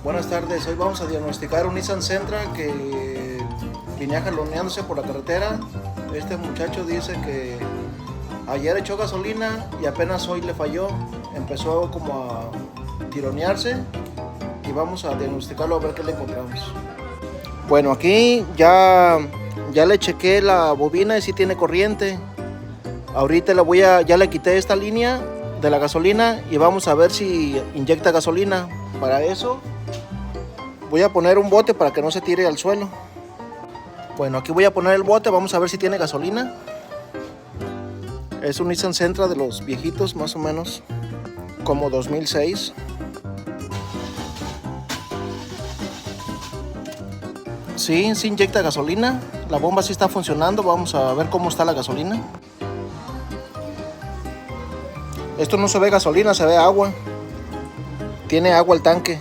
Buenas tardes, hoy vamos a diagnosticar un Nissan Sentra que venía jaloneándose por la carretera. Este muchacho dice que ayer echó gasolina y apenas hoy le falló. Empezó como a tironearse y vamos a diagnosticarlo a ver qué le encontramos. Bueno, aquí ya le chequé la bobina y sí tiene corriente. Ahorita ya le quité esta línea de la gasolina y vamos a ver si inyecta gasolina. Para eso voy a poner un bote para que no se tire al suelo. Bueno, aquí voy a poner el bote, vamos a ver si tiene gasolina. Es un Nissan Sentra de los viejitos, más o menos, como 2006. Sí inyecta gasolina. La bomba sí está funcionando, vamos a ver cómo está la gasolina. Esto no se ve gasolina, se ve agua. Tiene agua el tanque.